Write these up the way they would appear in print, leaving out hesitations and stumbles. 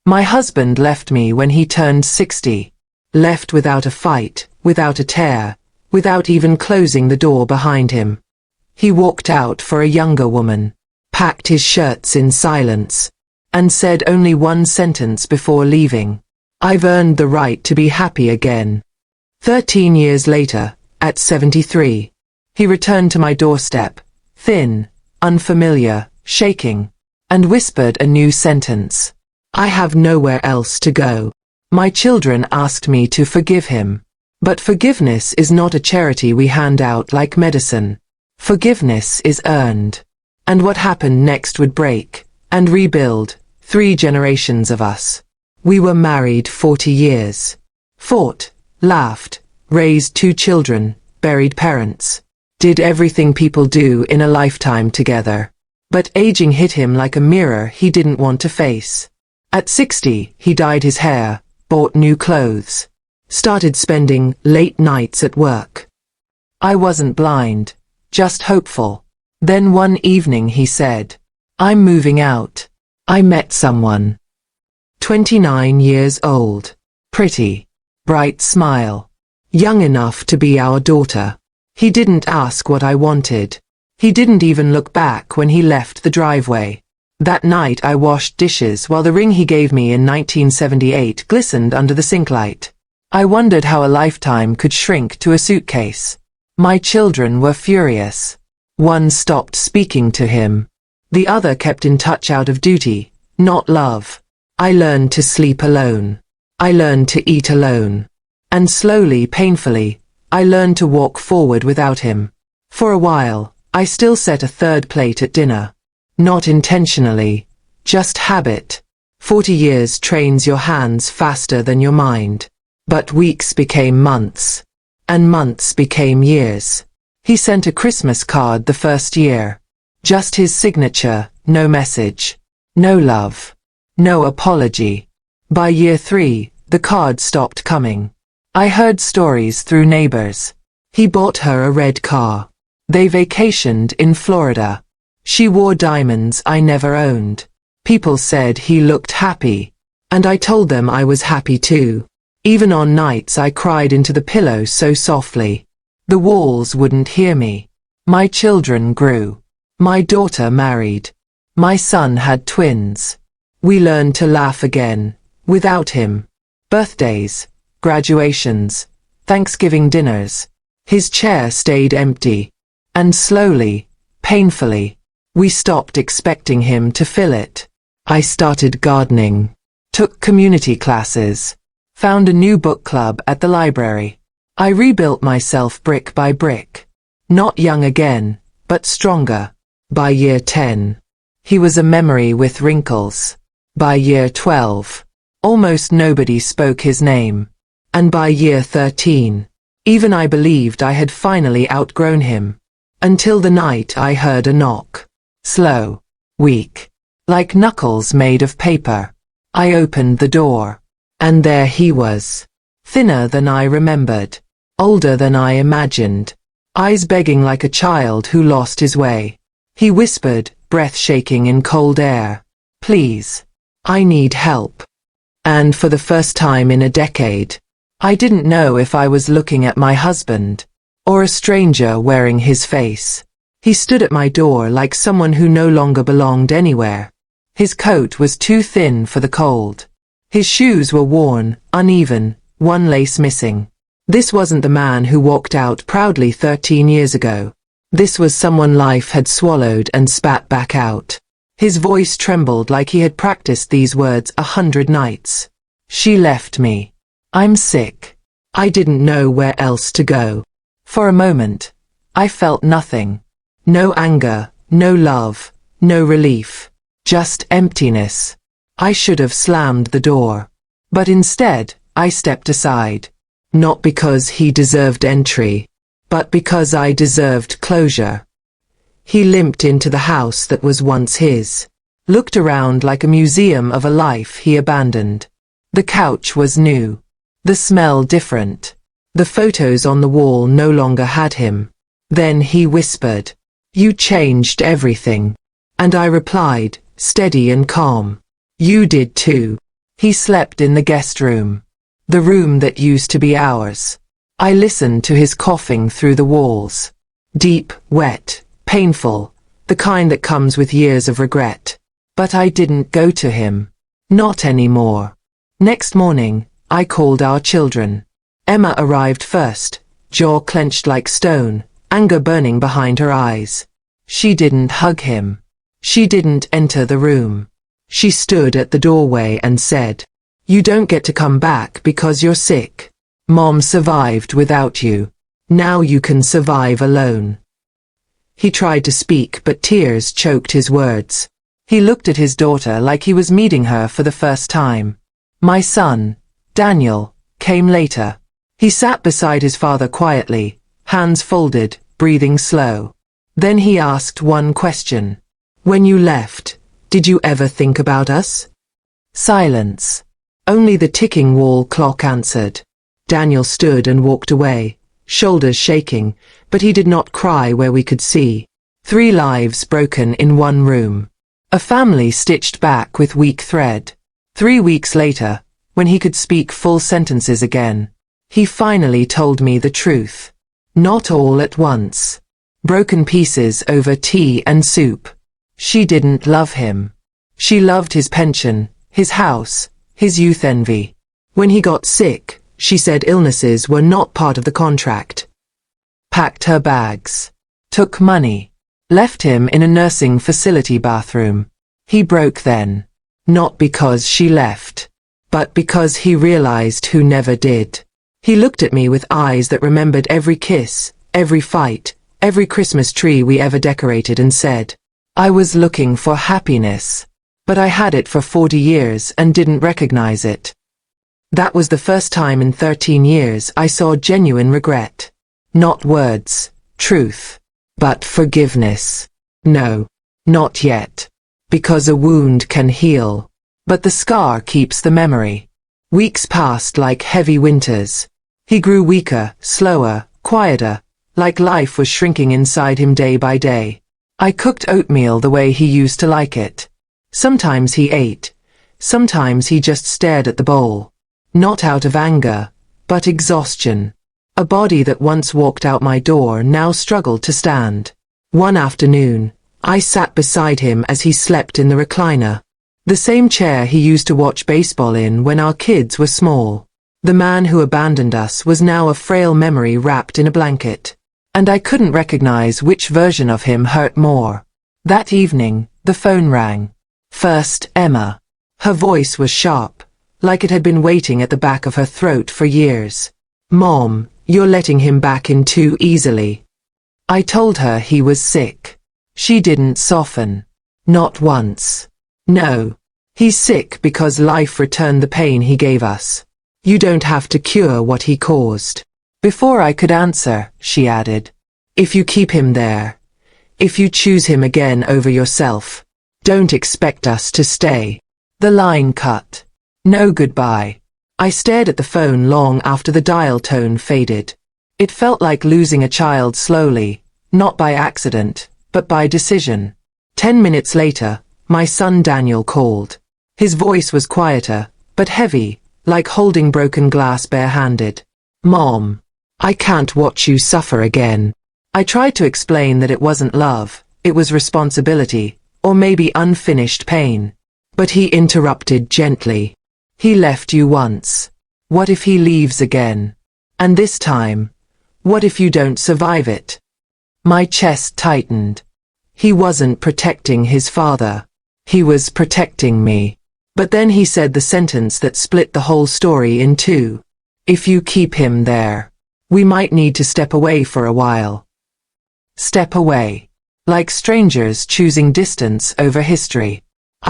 My husband left me when he turned 60. Left without a fight, without a tear, without even closing the door behind him. He walked out for a younger woman, packed his shirts in silence, and said only one sentence before leaving. I've earned the right to be happy again. 13 years later, at 73, he returned to my doorstep, thin, unfamiliar, shaking, and whispered a new sentence. I have nowhere else to go. My children asked me to forgive him. But forgiveness is not a charity we hand out like medicine. Forgiveness is earned. And what happened next would break and rebuild 3 generations of us. We were married 40 years. Fought, laughed, raised 2 children, buried parents. Did everything people do in a lifetime together. But aging hit him like a mirror he didn't want to face. At 60, he dyed his hair, bought new clothes, started spending late nights at work. I wasn't blind, just hopeful. Then one evening he said, I'm moving out. I met someone. 29 years old. Pretty. Bright smile. Young enough to be our daughter. He didn't ask what I wanted. He didn't even look back when he left the driveway. That night I washed dishes while the ring he gave me in 1978 glistened under the sink light. I wondered how a lifetime could shrink to a suitcase. My children were furious. One stopped speaking to him. The other kept in touch out of duty, not love. I learned to sleep alone. I learned to eat alone. And slowly, painfully, I learned to walk forward without him. For a while, I still set a 3rd plate at dinner. Not intentionally, just habit. 40 years trains your hands faster than your mind. But weeks became months. And months became years. He sent a Christmas card the first year. Just his signature, no message. No love. No apology. By year 3, the card stopped coming. I heard stories through neighbors. He bought her a red car. They vacationed in Florida. She wore diamonds I never owned. People said he looked happy. And I told them I was happy too. Even on nights I cried into the pillow so softly. The walls wouldn't hear me. My children grew. My daughter married. My son had twins. We learned to laugh again, without him. Birthdays, graduations, Thanksgiving dinners. His chair stayed empty. And slowly, painfully, we stopped expecting him to fill it. I started gardening, took community classes, found a new book club at the library. I rebuilt myself brick by brick. Not young again, but stronger. By year 10, he was a memory with wrinkles. By year 12, almost nobody spoke his name. And by year 13, even I believed I had finally outgrown him. Until the night I heard a knock. Slow, weak, like knuckles made of paper. I opened the door. And there he was. Thinner than I remembered. Older than I imagined. Eyes begging like a child who lost his way. He whispered, breath shaking in cold air. Please. I need help. And for the first time in a decade, I didn't know if I was looking at my husband, or a stranger wearing his face. He stood at my door like someone who no longer belonged anywhere. His coat was too thin for the cold. His shoes were worn, uneven, one lace missing. This wasn't the man who walked out proudly 13 years ago. This was someone life had swallowed and spat back out. His voice trembled like he had practiced these words 100 nights. She left me. I'm sick. I didn't know where else to go. For a moment, I felt nothing. No anger, no love, no relief. Just emptiness. I should have slammed the door. But instead, I stepped aside. Not because he deserved entry, but because I deserved closure. He limped into the house that was once his. Looked around like a museum of a life he abandoned. The couch was new. The smell different. The photos on the wall no longer had him. Then he whispered, "You changed everything." And I replied, steady and calm, "You did too." He slept in the guest room. The room that used to be ours. I listened to his coughing through the walls. Deep, wet, painful, the kind that comes with years of regret. But I didn't go to him. Not anymore. Next morning, I called our children. Emma arrived first, jaw clenched like stone, anger burning behind her eyes. She didn't hug him. She didn't enter the room. She stood at the doorway and said, "You don't get to come back because you're sick. Mom survived without you. Now you can survive alone." He tried to speak, but tears choked his words. He looked at his daughter like he was meeting her for the first time. My son, Daniel, came later. He sat beside his father quietly, hands folded, breathing slow. Then he asked one question. "When you left, did you ever think about us?" Silence. Only the ticking wall clock answered. Daniel stood and walked away, shoulders shaking, but he did not cry where we could see. 3 lives broken in one room. A family stitched back with weak thread. 3 weeks later, when he could speak full sentences again, he finally told me the truth. Not all at once. Broken pieces over tea and soup. She didn't love him. She loved his pension, his house, his youth envy. When he got sick, she said illnesses were not part of the contract. Packed her bags. Took money. Left him in a nursing facility bathroom. He broke then. Not because she left, but because he realized who never did. He looked at me with eyes that remembered every kiss, every fight, every Christmas tree we ever decorated and said, "I was looking for happiness, but I had it for 40 years and didn't recognize it." That was the first time in 13 years I saw genuine regret. Not words, truth, but forgiveness. No, not yet. Because a wound can heal, but the scar keeps the memory. Weeks passed like heavy winters. He grew weaker, slower, quieter, like life was shrinking inside him day by day. I cooked oatmeal the way he used to like it. Sometimes he ate. Sometimes he just stared at the bowl. Not out of anger, but exhaustion. A body that once walked out my door now struggled to stand. One afternoon, I sat beside him as he slept in the recliner. The same chair he used to watch baseball in when our kids were small. The man who abandoned us was now a frail memory wrapped in a blanket. And I couldn't recognize which version of him hurt more. That evening, the phone rang. First, Emma. Her voice was sharp, like it had been waiting at the back of her throat for years. "Mom, you're letting him back in too easily." I told her he was sick. She didn't soften. Not once. "No. He's sick because life returned the pain he gave us. You don't have to cure what he caused." Before I could answer, she added, "If you keep him there, if you choose him again over yourself, don't expect us to stay." The line cut. No goodbye. I stared at the phone long after the dial tone faded. It felt like losing a child slowly, not by accident, but by decision. 10 minutes later, my son Daniel called. His voice was quieter, but heavy, like holding broken glass barehanded. "Mom, I can't watch you suffer again." I tried to explain that it wasn't love, it was responsibility, or maybe unfinished pain. But he interrupted gently. "He left you once. What if he leaves again? And this time, what if you don't survive it?" My chest tightened. He wasn't protecting his father. He was protecting me. But then he said the sentence that split the whole story in two. "If you keep him there, we might need to step away for a while." Step away. Like strangers choosing distance over history.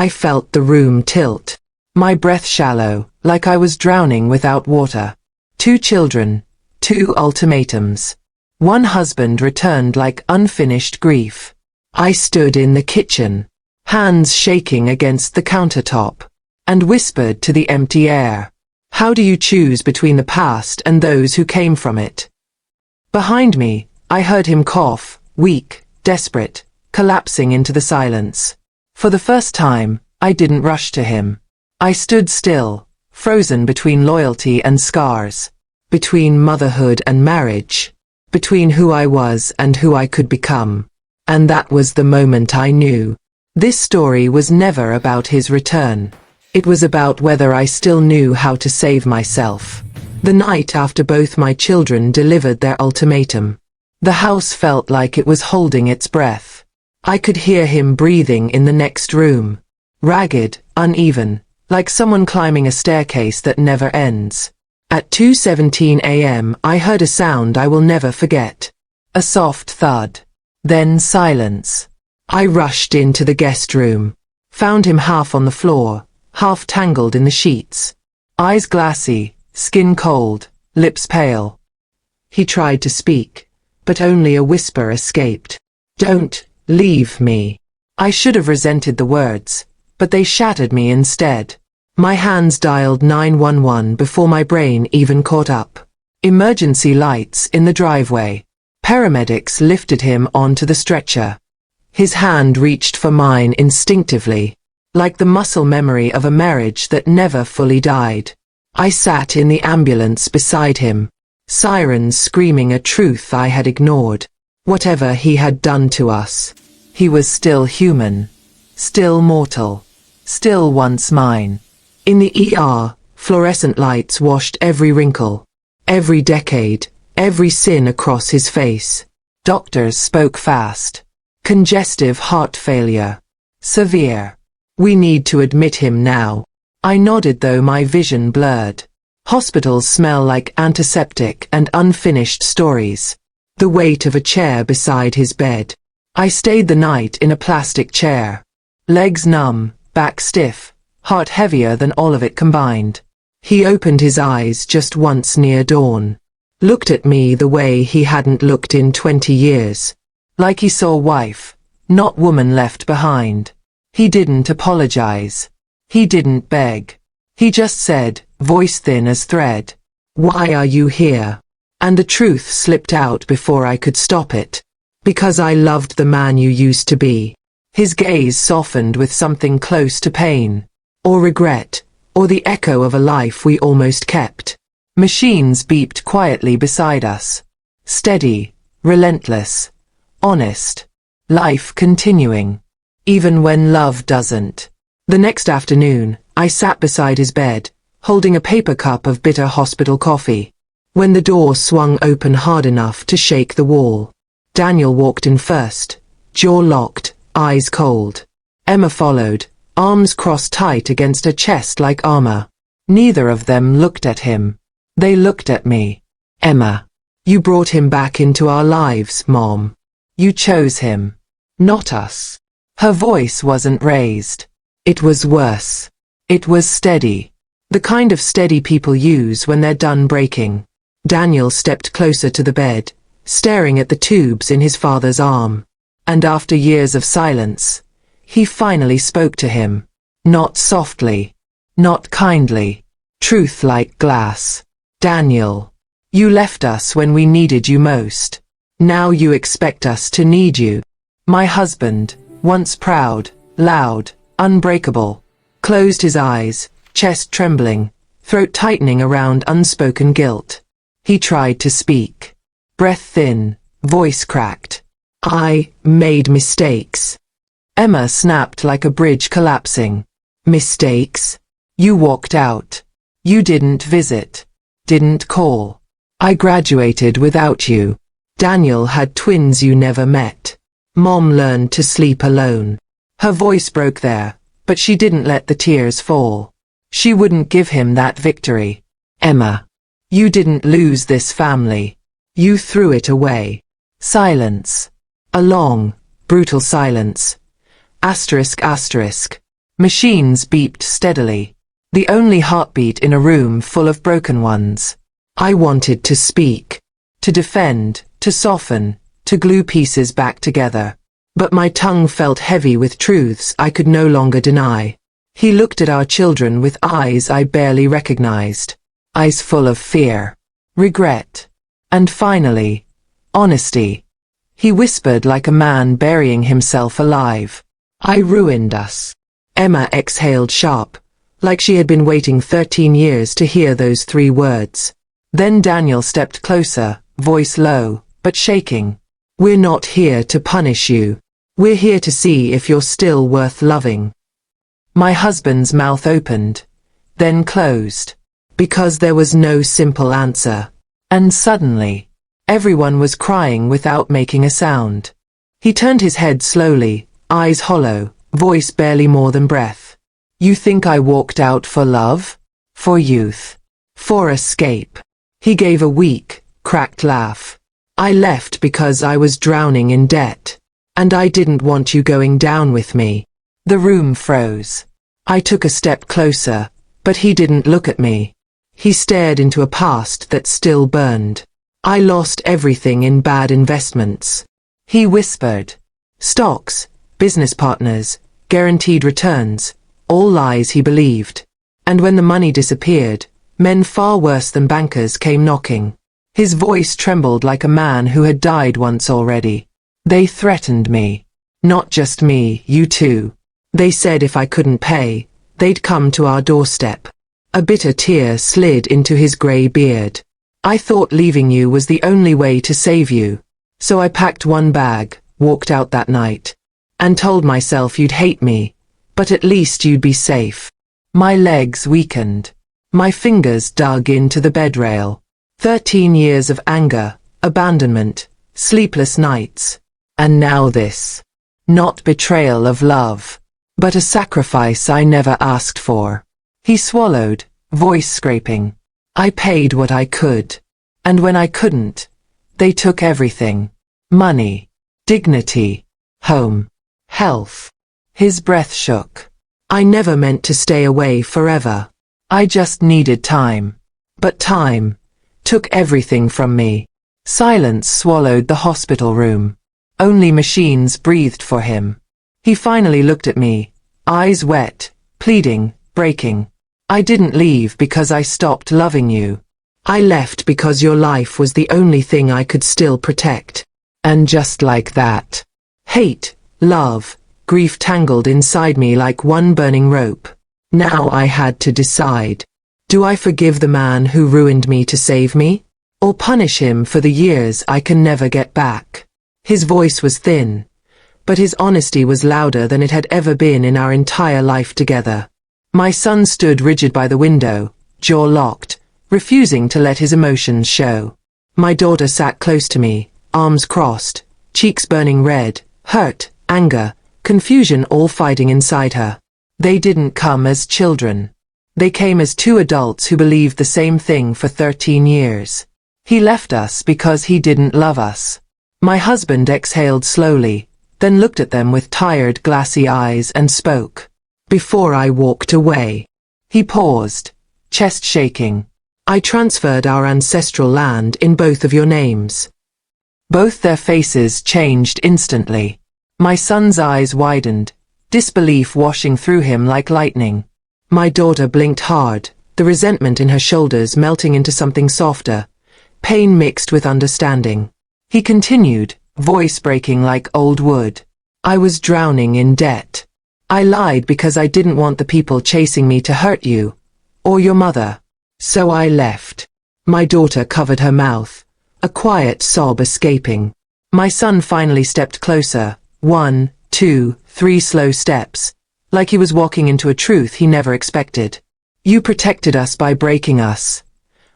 I felt the room tilt. My breath shallow, like I was drowning without water. 2 children, 2 ultimatums. One husband returned like unfinished grief. I stood in the kitchen, hands shaking against the countertop, and whispered to the empty air, "How do you choose between the past and those who came from it?" Behind me, I heard him cough, weak, desperate, collapsing into the silence. For the first time, I didn't rush to him. I stood still, frozen between loyalty and scars, between motherhood and marriage, between who I was and who I could become. And that was the moment I knew. This story was never about his return. It was about whether I still knew how to save myself. The night after both my children delivered their ultimatum, the house felt like it was holding its breath. I could hear him breathing in the next room. Ragged, uneven, like someone climbing a staircase that never ends. At 2:17 a.m. I heard a sound I will never forget. A soft thud. Then silence. I rushed into the guest room. Found him half on the floor, half tangled in the sheets. Eyes glassy, skin cold, lips pale. He tried to speak, but only a whisper escaped. "Don't leave me." I should have resented the words, but they shattered me instead. My hands dialed 911 before my brain even caught up. Emergency lights in the driveway. Paramedics lifted him onto the stretcher. His hand reached for mine instinctively, like the muscle memory of a marriage that never fully died. I sat in the ambulance beside him, sirens screaming a truth I had ignored. Whatever he had done to us, he was still human, still mortal, still once mine. In the ER, fluorescent lights washed every wrinkle, every decade, every sin across his face. Doctors spoke fast. Congestive heart failure. Severe. We need to admit him now. I nodded though my vision blurred. Hospitals smell like antiseptic and unfinished stories. The weight of a chair beside his bed. I stayed the night in a plastic chair. Legs numb, back stiff, heart heavier than all of it combined. He opened his eyes just once near dawn. Looked at me the way he hadn't looked in 20 years. Like he saw wife, not woman left behind. He didn't apologize. He didn't beg. He just said, voice thin as thread, "Why are you here?" And the truth slipped out before I could stop it. "Because I loved the man you used to be." His gaze softened with something close to pain, or regret, or the echo of a life we almost kept. Machines beeped quietly beside us. Steady, relentless, honest. Life continuing. Even when love doesn't. The next afternoon, I sat beside his bed, holding a paper cup of bitter hospital coffee. When the door swung open hard enough to shake the wall, Daniel walked in first, jaw locked, eyes cold. Emma followed, arms crossed tight against her chest like armor. Neither of them looked at him. They looked at me. "Emma, you brought him back into our lives, Mom. You chose him, not us." Her voice wasn't raised. It was worse. It was steady. The kind of steady people use when they're done breaking. Daniel stepped closer to the bed, staring at the tubes in his father's arm. And after years of silence, he finally spoke to him. Not softly. Not kindly. Truth like glass. "Daniel, you left us when we needed you most. Now you expect us to need you." My husband, once proud, loud, unbreakable, closed his eyes, chest trembling, throat tightening around unspoken guilt. He tried to speak. Breath thin, voice cracked. "I made mistakes." Emma snapped like a bridge collapsing. "Mistakes? You walked out. You didn't visit. Didn't call. I graduated without you. Daniel had twins you never met. Mom learned to sleep alone." Her voice broke there, but she didn't let the tears fall. She wouldn't give him that victory. "Emma, you didn't lose this family. You threw it away." Silence. A long, brutal silence. Asterisk asterisk. Machines beeped steadily. The only heartbeat in a room full of broken ones. I wanted to speak, to defend, to soften, to glue pieces back together. But my tongue felt heavy with truths I could no longer deny. He looked at our children with eyes I barely recognized. Eyes full of fear, regret, and finally, honesty. He whispered like a man burying himself alive. "I ruined us." Emma exhaled sharp, like she had been waiting 13 years to hear those 3 words. Then Daniel stepped closer, voice low, but shaking. "We're not here to punish you. We're here to see if you're still worth loving." My husband's mouth opened, then closed, because there was no simple answer. And suddenly, everyone was crying without making a sound. He turned his head slowly, eyes hollow, voice barely more than breath. "You think I walked out for love? For youth? For escape?" He gave a weak, cracked laugh. "I left because I was drowning in debt. And I didn't want you going down with me." The room froze. I took a step closer, but he didn't look at me. He stared into a past that still burned. "I lost everything in bad investments," he whispered. "Stocks, business partners, guaranteed returns, all lies he believed. And when the money disappeared, men far worse than bankers came knocking." His voice trembled like a man who had died once already. "They threatened me. Not just me, you too. They said if I couldn't pay, they'd come to our doorstep." A bitter tear slid into his grey beard. "I thought leaving you was the only way to save you. So I packed one bag, walked out that night, and told myself you'd hate me, but at least you'd be safe." My legs weakened. My fingers dug into the bedrail. 13 years of anger, abandonment, sleepless nights. And now this. Not betrayal of love, but a sacrifice I never asked for. He swallowed, voice scraping. "I paid what I could. And when I couldn't, they took everything. Money, dignity, home, health." His breath shook. "I never meant to stay away forever. I just needed time. But time took everything from me." Silence swallowed the hospital room. Only machines breathed for him. He finally looked at me, eyes wet, pleading, breaking. "I didn't leave because I stopped loving you. I left because your life was the only thing I could still protect." And just like that, hate, love, grief tangled inside me like one burning rope. Now I had to decide. Do I forgive the man who ruined me to save me? Or punish him for the years I can never get back? His voice was thin, but his honesty was louder than it had ever been in our entire life together. My son stood rigid by the window, jaw locked, refusing to let his emotions show. My daughter sat close to me, arms crossed, cheeks burning red, hurt, anger, confusion all fighting inside her. They didn't come as children. They came as 2 adults who believed the same thing for 13 years. He left us because he didn't love us. My husband exhaled slowly, then looked at them with tired, glassy eyes and spoke. "Before I walked away." He paused, chest shaking. "I transferred our ancestral land in both of your names." Both their faces changed instantly. My son's eyes widened, disbelief washing through him like lightning. My daughter blinked hard, the resentment in her shoulders melting into something softer, pain mixed with understanding. He continued, voice breaking like old wood. "I was drowning in debt. I lied because I didn't want the people chasing me to hurt you, or your mother. So I left." My daughter covered her mouth, a quiet sob escaping. My son finally stepped closer, 1, 2, 3 slow steps, like he was walking into a truth he never expected. "You protected us by breaking us,"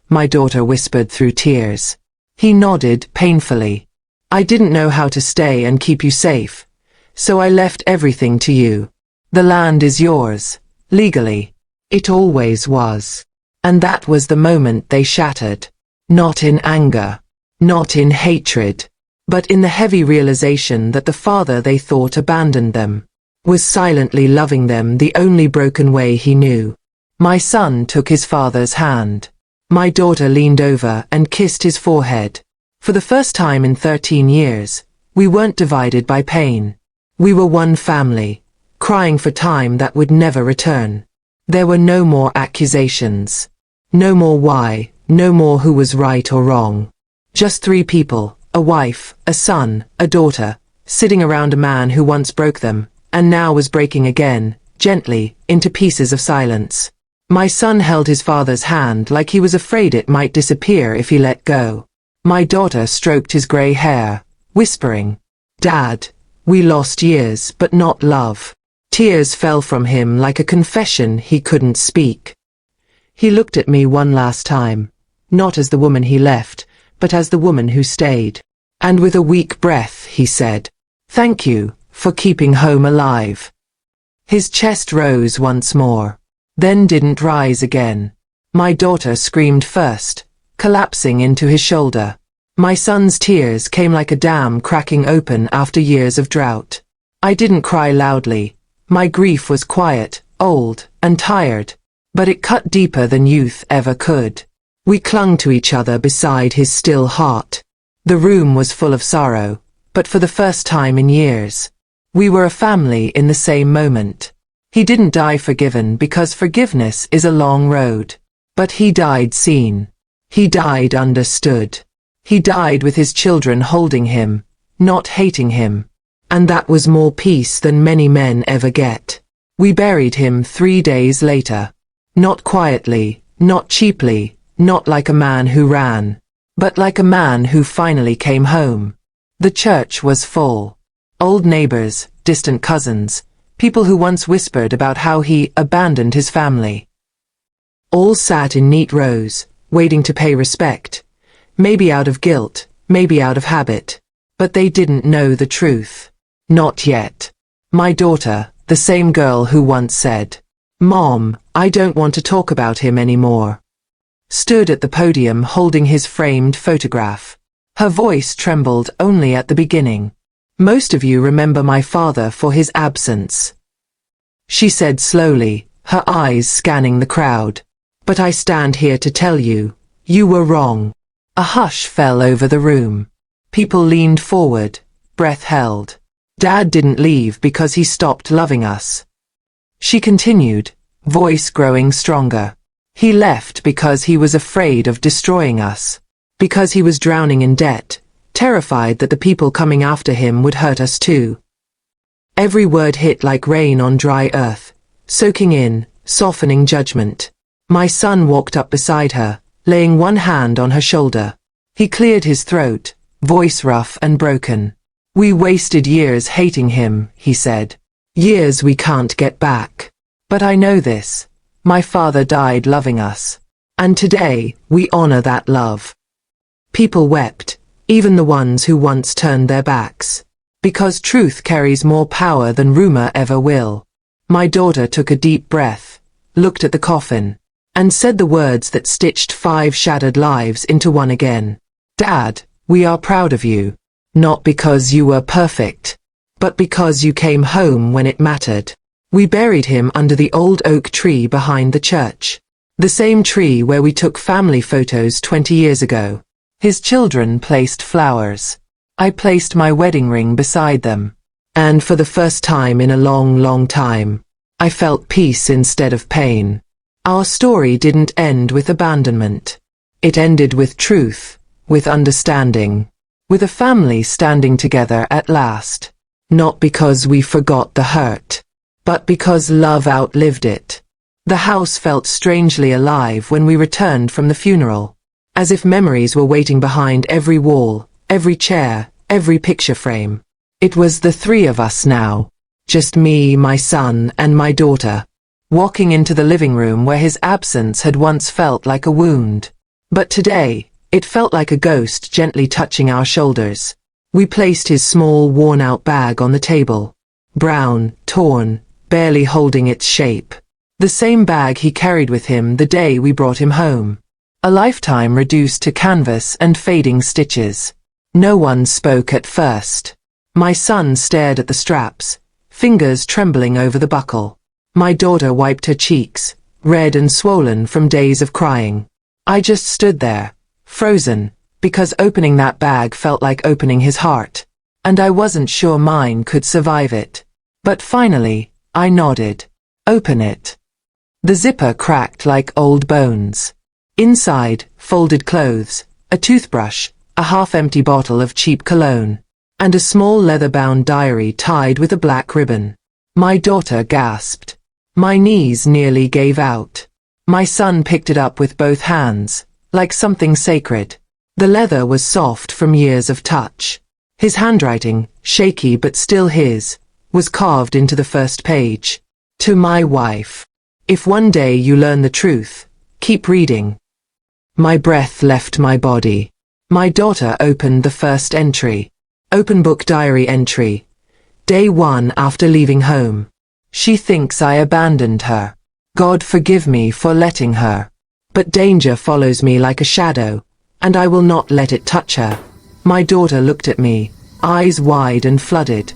my daughter whispered through tears. He nodded painfully. "I didn't know how to stay and keep you safe, so I left everything to you. The land is yours, legally. It always was." And that was the moment they shattered. Not in anger, not in hatred, but in the heavy realization that the father they thought abandoned them was silently loving them the only broken way he knew. My son took his father's hand. My daughter leaned over and kissed his forehead. For the first time in 13 years, we weren't divided by pain. We were one family, crying for time that would never return. There were no more accusations. No more why, no more who was right or wrong. Just 3 people, a wife, a son, a daughter, sitting around a man who once broke them, and now was breaking again, gently, into pieces of silence. My son held his father's hand like he was afraid it might disappear if he let go. My daughter stroked his grey hair, whispering, "Dad, we lost years but not love." Tears fell from him like a confession he couldn't speak. He looked at me one last time, not as the woman he left, but as the woman who stayed. And with a weak breath he said, "Thank you for keeping home alive." His chest rose once more, then didn't rise again. My daughter screamed first, collapsing into his shoulder. My son's tears came like a dam cracking open after years of drought. I didn't cry loudly. My grief was quiet, old, and tired, but it cut deeper than youth ever could. We clung to each other beside his still heart. The room was full of sorrow, but for the first time in years, we were a family in the same moment. He didn't die forgiven because forgiveness is a long road. But he died seen. He died understood. He died with his children holding him, not hating him. And that was more peace than many men ever get. We buried him 3 days later. Not quietly, not cheaply, not like a man who ran, but like a man who finally came home. The church was full. Old neighbors, distant cousins, people who once whispered about how he abandoned his family. All sat in neat rows, waiting to pay respect, maybe out of guilt, maybe out of habit. But they didn't know the truth. Not yet. My daughter, the same girl who once said, "Mom, I don't want to talk about him anymore," stood at the podium holding his framed photograph. Her voice trembled only at the beginning. "Most of you remember my father for his absence," she said slowly, her eyes scanning the crowd. "But I stand here to tell you, you were wrong." A hush fell over the room. People leaned forward, breath held. "Dad didn't leave because he stopped loving us," she continued, voice growing stronger. "He left because he was afraid of destroying us. Because he was drowning in debt, terrified that the people coming after him would hurt us too." Every word hit like rain on dry earth, soaking in, softening judgment. My son walked up beside her, laying one hand on her shoulder. He cleared his throat, voice rough and broken. "We wasted years hating him," he said. "Years we can't get back. But I know this. My father died loving us. And today, we honor that love." People wept, even the ones who once turned their backs. Because truth carries more power than rumor ever will. My daughter took a deep breath, looked at the coffin, and said the words that stitched 5 shattered lives into one again. "Dad, we are proud of you. Not because you were perfect, but because you came home when it mattered." We buried him under the old oak tree behind the church. The same tree where we took family photos 20 years ago. His children placed flowers. I placed my wedding ring beside them. And for the first time in a long, long time, I felt peace instead of pain. Our story didn't end with abandonment. It ended with truth, with understanding. With a family standing together at last. Not because we forgot the hurt, but because love outlived it. The house felt strangely alive when we returned from the funeral, as if memories were waiting behind every wall, every chair, every picture frame. It was the 3 of us now, just me, my son, and my daughter, walking into the living room where his absence had once felt like a wound. But today, it felt like a ghost gently touching our shoulders. We placed his small, worn-out bag on the table. Brown, torn, barely holding its shape. The same bag he carried with him the day we brought him home. A lifetime reduced to canvas and fading stitches. No one spoke at first. My son stared at the straps, fingers trembling over the buckle. My daughter wiped her cheeks, red and swollen from days of crying. I just stood there, frozen, because opening that bag felt like opening his heart, and I wasn't sure mine could survive it. But finally, I nodded. "Open it." The zipper cracked like old bones. Inside, folded clothes, a toothbrush, a half-empty bottle of cheap cologne, and a small leather-bound diary tied with a black ribbon. My daughter gasped. My knees nearly gave out. My son picked it up with both hands, like something sacred. The leather was soft from years of touch. His handwriting, shaky but still his, was carved into the first page. To my wife. If one day you learn the truth, keep reading. My breath left my body. My daughter opened the first entry. Open book diary entry. Day 1 after leaving home. She thinks I abandoned her. God forgive me for letting her. But danger follows me like a shadow, and I will not let it touch her. My daughter looked at me, eyes wide and flooded.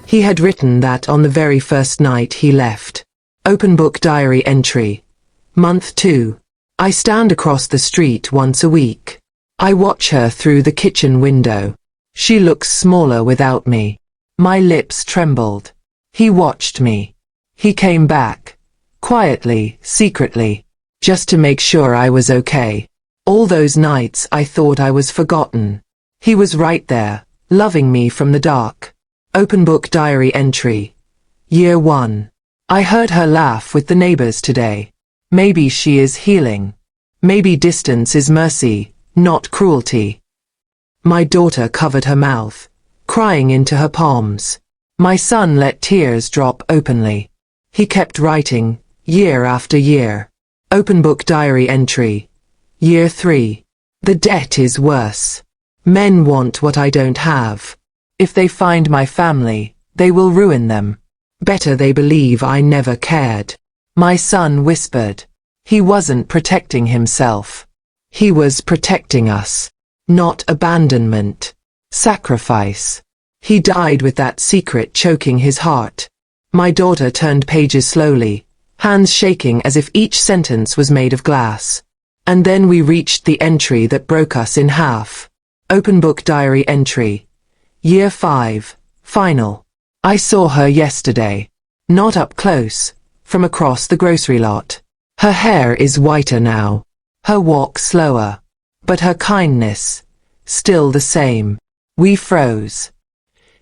He had written that on the very first night he left. Open book diary entry. Month 2. I stand across the street once a week. I watch her through the kitchen window. She looks smaller without me. My lips trembled. He watched me. He came back. Quietly, secretly. Just to make sure I was okay. All those nights I thought I was forgotten. He was right there, loving me from the dark. Open book diary entry. Year 1. I heard her laugh with the neighbors today. Maybe she is healing. Maybe distance is mercy, not cruelty. My daughter covered her mouth, crying into her palms. My son let tears drop openly. He kept writing, year after year. Open book diary entry. Year 3. The debt is worse. Men want what I don't have. If they find my family, they will ruin them. Better they believe I never cared. My son whispered. He wasn't protecting himself. He was protecting us. Not abandonment. Sacrifice. He died with that secret choking his heart. My daughter turned pages slowly, hands shaking as if each sentence was made of glass. And then we reached the entry that broke us in half. Open book diary entry. Year 5. Final. I saw her yesterday. Not up close, from across the grocery lot. Her hair is whiter now. Her walk slower. But her kindness, still the same. We froze.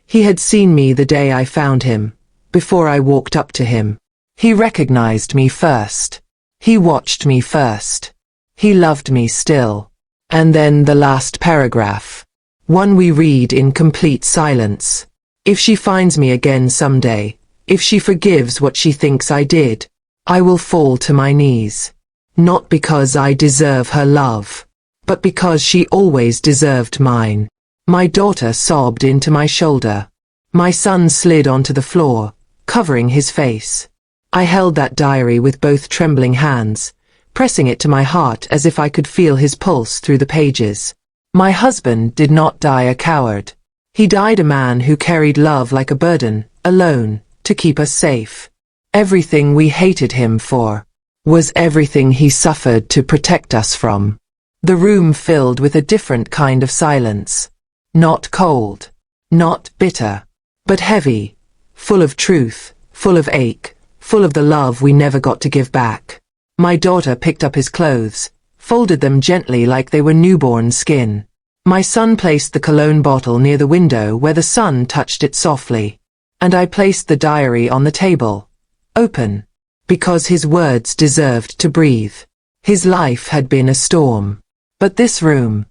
He had seen me the day I found him, before I walked up to him. He recognized me first. He watched me first. He loved me still. And then the last paragraph. One we read in complete silence. If she finds me again someday, if she forgives what she thinks I did, I will fall to my knees. Not because I deserve her love, but because she always deserved mine. My daughter sobbed into my shoulder. My son slid onto the floor, covering his face. I held that diary with both trembling hands, pressing it to my heart as if I could feel his pulse through the pages. My husband did not die a coward. He died a man who carried love like a burden, alone, to keep us safe. Everything we hated him for was everything he suffered to protect us from. The room filled with a different kind of silence. Not cold, not bitter, but heavy, full of truth, full of ache, full of the love we never got to give back. My daughter picked up his clothes, folded them gently like they were newborn skin. My son placed the cologne bottle near the window where the sun touched it softly. And I placed the diary on the table, open, because his words deserved to breathe. His life had been a storm. But this room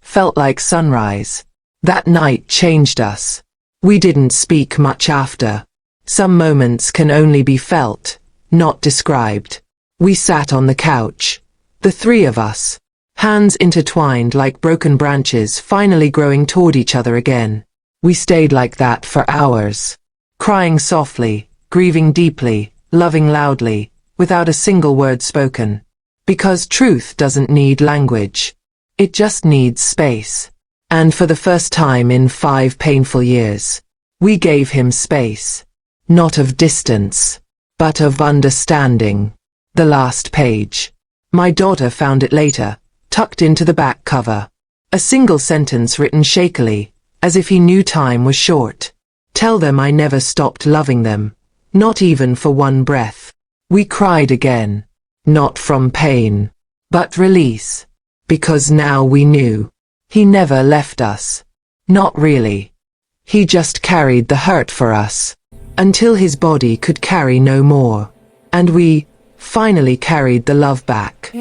felt like sunrise. That night changed us. We didn't speak much after. Some moments can only be felt, not described. We sat on the couch, the three of us, hands intertwined like broken branches finally growing toward each other again. We stayed like that for hours, crying softly, grieving deeply, loving loudly, without a single word spoken. Because truth doesn't need language. It just needs space. And for the first time in 5 painful years, we gave him space. Not of distance, but of understanding. The last page. My daughter found it later, tucked into the back cover. A single sentence written shakily, as if he knew time was short. Tell them I never stopped loving them, not even for one breath. We cried again, not from pain, but release. Because now we knew. He never left us. Not really. He just carried the hurt for us, until his body could carry no more. And we finally carried the love back.